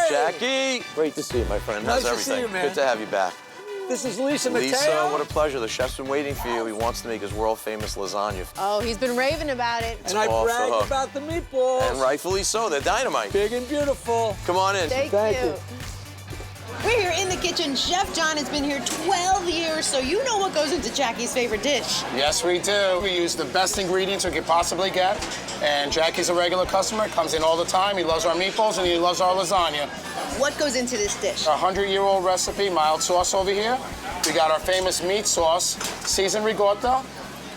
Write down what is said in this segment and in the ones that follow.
Jackie! Great to see you, my friend. How's everything? To see you, man. Good to have you back. This is Lisa Mateo. Lisa, what a pleasure. The chef's been waiting for you. He wants to make his world-famous lasagna. Oh, he's been raving about it. And I off the bragged hook. about the meatballs. And rightfully so. They're dynamite. Big and beautiful. Come on in. Thank you. We're here in the kitchen. Chef John has been here 12 years, so you know what goes into Jackie's favorite dish. Yes, we do. We use the best ingredients we could possibly get. And Jackie's a regular customer, comes in all the time. He loves our meatballs and he loves our lasagna. What goes into this dish? A 100-year-old recipe, mild sauce over here. We got our famous meat sauce, seasoned ricotta,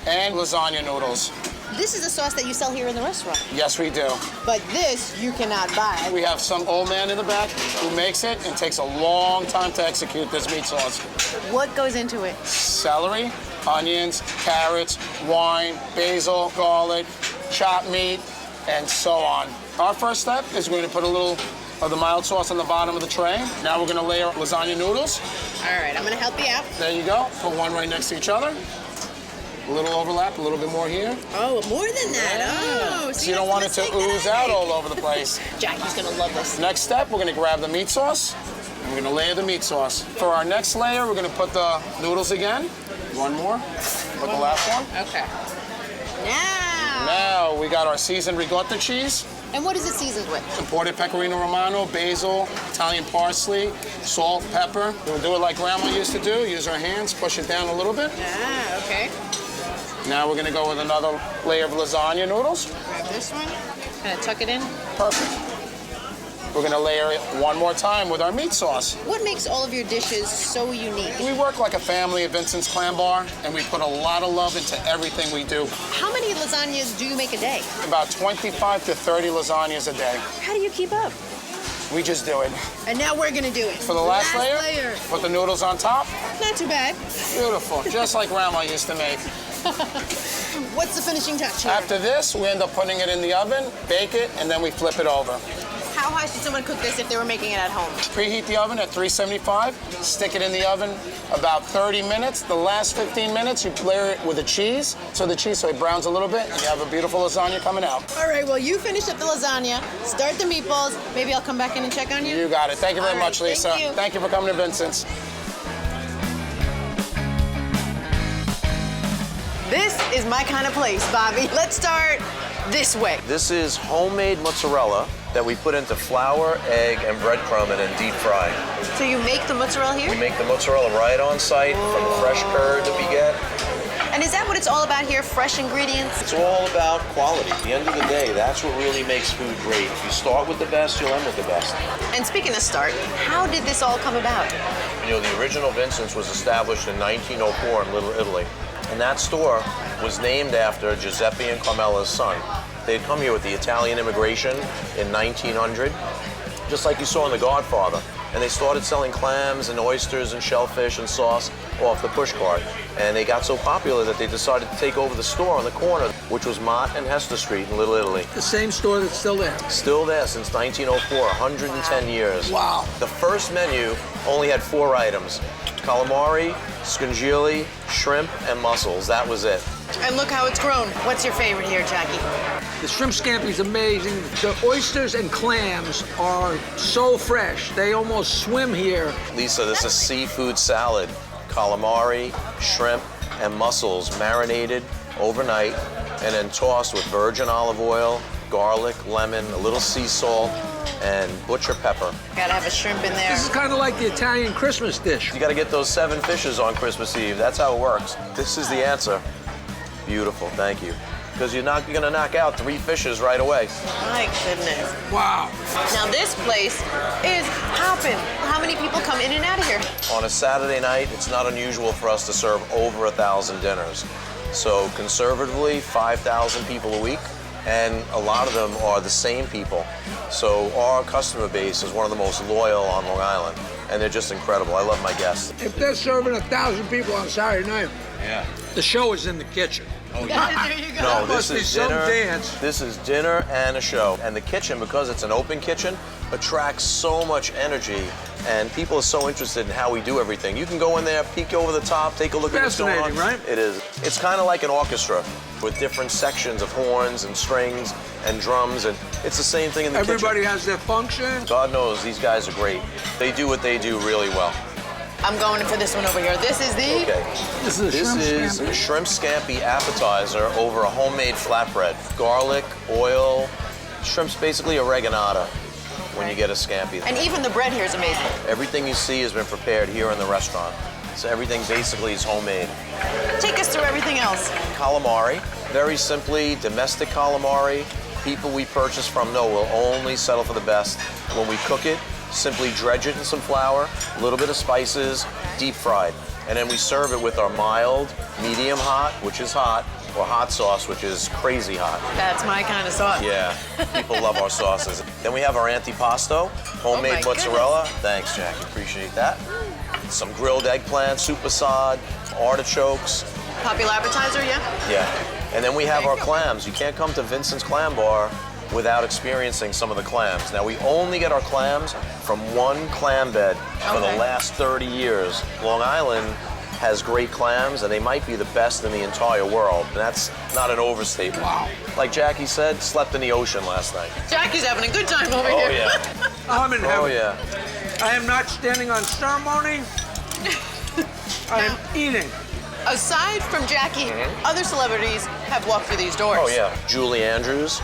and lasagna noodles. This is a sauce that you sell here in the restaurant. Yes, we do. But this you cannot buy. We have some old man in the back who makes it and takes a long time to execute this meat sauce. What goes into it? Celery, onions, carrots, wine, basil, garlic, chopped meat, and so on. Our first step is we're going to put a little of the mild sauce on the bottom of the tray. Now we're going to layer lasagna noodles. All right, I'm going to help you out. There you go. Put one right next to each other. A little overlap, a little bit more here. Oh, more than that. Yeah. Oh, So you don't want it to ooze out all over the place. Jackie's going to love this. Next step, we're going to grab the meat sauce. And we're going to layer the meat sauce. For our next layer, we're going to put the noodles again. One more. Put the last one. Okay. Now. Now we got our seasoned ricotta cheese. And what is it seasoned with? Imported pecorino romano, basil, Italian parsley, salt, pepper. We'll do it like Grandma used to do. Use our hands, push it down a little bit. Ah, okay. Now we're gonna go with another layer of lasagna noodles. Grab this one. Kind of tuck it in. Perfect. We're gonna layer it one more time with our meat sauce. What makes all of your dishes so unique? We work like a family at Vincent's Clam Bar, and we put a lot of love into everything we do. How many lasagnas do you make a day? About 25 to 30 lasagnas a day. How do you keep up? We just do it. And now we're gonna do it. For the last layer, put the noodles on top. Not too bad. Beautiful, just like Grandma used to make. What's the finishing touch here? After this, we end up putting it in the oven, bake it, and then we flip it over. How high should someone cook this if they were making it at home? Preheat the oven at 375, stick it in the oven about 30 minutes. The last 15 minutes, you layer it with the cheese, so it browns a little bit, and you have a beautiful lasagna coming out. All right, well, you finish up the lasagna, start the meatballs. Maybe I'll come back in and check on you? You got it. Thank you very much, Lisa. Thank you. Thank you for coming to Vincent's. This is my kind of place, Bobby. Let's start this way. This is homemade mozzarella that we put into flour, egg, and breadcrumb and then deep fry. So you make the mozzarella here? We make the mozzarella right on site from the fresh curd that we get. And is that what it's all about here, fresh ingredients? It's all about quality. At the end of the day, that's what really makes food great. If you start with the best, you'll end with the best. And speaking of start, how did this all come about? You know, the original Vincent's was established in 1904 in Little Italy. And that store was named after Giuseppe and Carmela's son. They'd come here with the Italian immigration in 1900, just like you saw in The Godfather. And they started selling clams and oysters and shellfish and sauce off the push cart. And they got so popular that they decided to take over the store on the corner, which was Mott and Hester Street in Little Italy. The same store that's still there. Still there since 1904, 110 years. Wow. The first menu only had 4 items: calamari, scungili, shrimp, and mussels. That was it. And look how it's grown. What's your favorite here, Jackie? The shrimp scampi is amazing. The oysters and clams are so fresh. They almost swim here. Lisa, this is seafood salad. Calamari, shrimp, and mussels marinated overnight and then tossed with virgin olive oil, garlic, lemon, a little sea salt, and butcher pepper. Gotta have a shrimp in there. This is kind of like the Italian Christmas dish. You gotta get those 7 fishes on Christmas Eve. That's how it works. This is the answer. Beautiful, thank you. Because you're not gonna knock out 3 fishes right away. My goodness. Wow. Now this place is hopping. How many people come in and out of here? On a Saturday night, it's not unusual for us to serve over 1,000 dinners. So conservatively, 5,000 people a week, and a lot of them are the same people. So our customer base is one of the most loyal on Long Island, and they're just incredible. I love my guests. If they're serving 1,000 people on Saturday night, Yeah. the show is in the kitchen. Oh, yeah. There you go. No, Must this be is some dinner. dance. This is dinner and a show. And the kitchen, because it's an open kitchen, attracts so much energy. And people are so interested in how we do everything. You can go in there, peek over the top, take a look at what's going on. Fascinating, right? It is. It's kind of like an orchestra with different sections of horns and strings and drums. And It's the same thing in the kitchen. Everybody has their function. God knows these guys are great. They do what they do really well. I'm going for this one over here. This is the... Okay. This is a shrimp scampi appetizer over a homemade flatbread. Garlic, oil, shrimp's basically oreganata when you get a scampi. And even the bread here is amazing. Everything you see has been prepared here in the restaurant. So everything basically is homemade. Take us through everything else. Calamari, very simply, domestic calamari. People we purchase from know we'll only settle for the best. When we cook it, simply dredge it in some flour, a little bit of spices, deep fried. And then we serve it with our mild, medium hot, which is hot, or hot sauce, which is crazy hot. That's my kind of sauce. Yeah, people love our sauces. Then we have our antipasto, homemade Oh my mozzarella. Thanks, Jackie, appreciate that. Some grilled eggplant, soup assad, artichokes. Popular appetizer, yeah? Yeah. And then we have our clams. You can't come to Vincent's Clam Bar without experiencing some of the clams. Now, we only get our clams from one clam bed for the last 30 years. Long Island has great clams, and they might be the best in the entire world. And that's not an overstatement. Wow. Like Jackie said, slept in the ocean last night. Jackie's having a good time over Oh, here. yeah. I'm in heaven. Oh, yeah. I am not standing on ceremony. I am eating. Aside from Jackie, other celebrities have walked through these doors. Oh, yeah. Julie Andrews.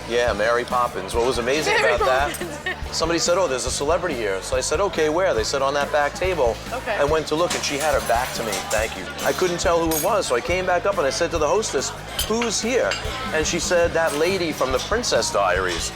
Yeah, Mary Poppins. What was amazing Mary about Poppins. that, somebody said, oh, there's a celebrity here. So I said, okay, where? They said, on that back table. Okay. I went to look, and she had her back to me. Thank you. I couldn't tell who it was, so I came back up, and I said to the hostess, who's here? And she said, that lady from the Princess Diaries.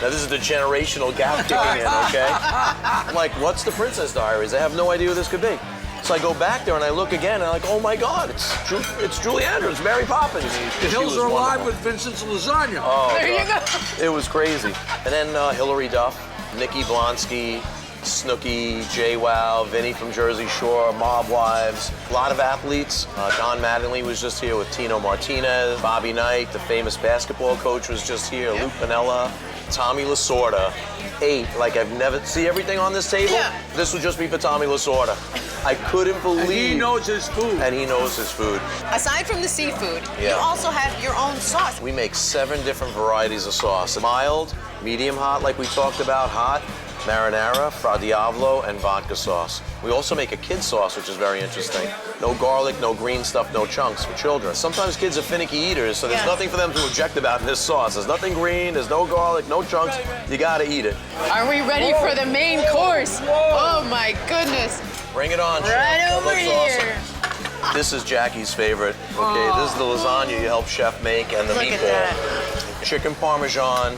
Now, this is the generational gap kicking in, okay? I'm like, what's the Princess Diaries? I have no idea who this could be. So I go back there and I look again and I'm like, oh my God, it's Julie Andrews, Mary Poppins. The hills was are alive wonderful. with Vincent's lasagna. Oh, There you God. go. It was crazy. And then Hillary Duff, Nikki Blonsky, Snooki, JWoww, Vinny from Jersey Shore, Mob Wives, a lot of athletes. Don Mattingly was just here with Tino Martinez, Bobby Knight, the famous basketball coach was just here, Luke Piniella, Tommy Lasorda. Ate like I've never see everything on this table. Yeah. This would just be for Tommy Lasorda. I couldn't believe. And he knows his food. And he knows his food. Aside from the seafood, Yeah. you also have your own sauce. We make 7 different varieties of sauce. Mild, medium hot, like we talked about, hot, marinara, fra diavolo, and vodka sauce. We also make a kid sauce, which is very interesting. No garlic, no green stuff, no chunks for children. Sometimes kids are finicky eaters, so there's Yeah. nothing for them to object about in this sauce. There's nothing green, there's no garlic, no chunks. You gotta eat it. Are we ready for the main course? Oh my goodness. Bring it on, Chef. Right That over looks here. awesome. This is Jackie's favorite. Okay, this is the lasagna you helped Chef make and the Look at meatball. Chicken parmesan.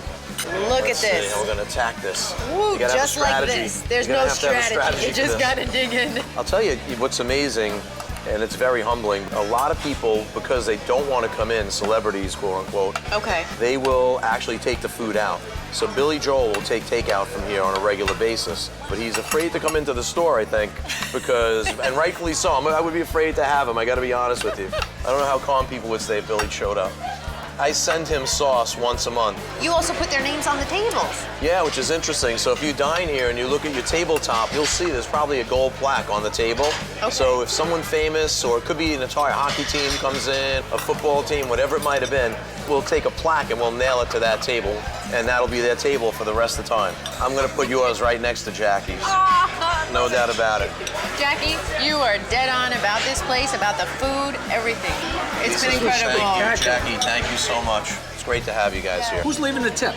Look Let's at see, this. and we're gonna attack this. Woo, You gotta have a just like strategy. this. There's You're gonna no have to have a strategy. You for just this. gotta dig in. I'll tell you what's amazing, and it's very humbling. A lot of people, because they don't want to come in, celebrities, quote unquote, Okay. they will actually take the food out. So Billy Joel will take takeout from here on a regular basis, but he's afraid to come into the store, I think, because, and rightfully so, I would be afraid to have him, I gotta be honest with you. I don't know how calm people would say if Billy showed up. I send him sauce once a month. You also put their names on the tables. Yeah, which is interesting. So if you dine here and you look at your tabletop, you'll see there's probably a gold plaque on the table. Okay. So if someone famous, or it could be an entire hockey team comes in, a football team, whatever it might have been, we'll take a plaque and we'll nail it to that table, and that'll be their table for the rest of the time. I'm gonna put yours right next to Jackie's. No doubt about it. Jackie, you are dead on about this place, about the food, everything. It's been incredible. Thank you, Jackie. Thank you so much. It's great to have you guys here. Who's leaving the tip?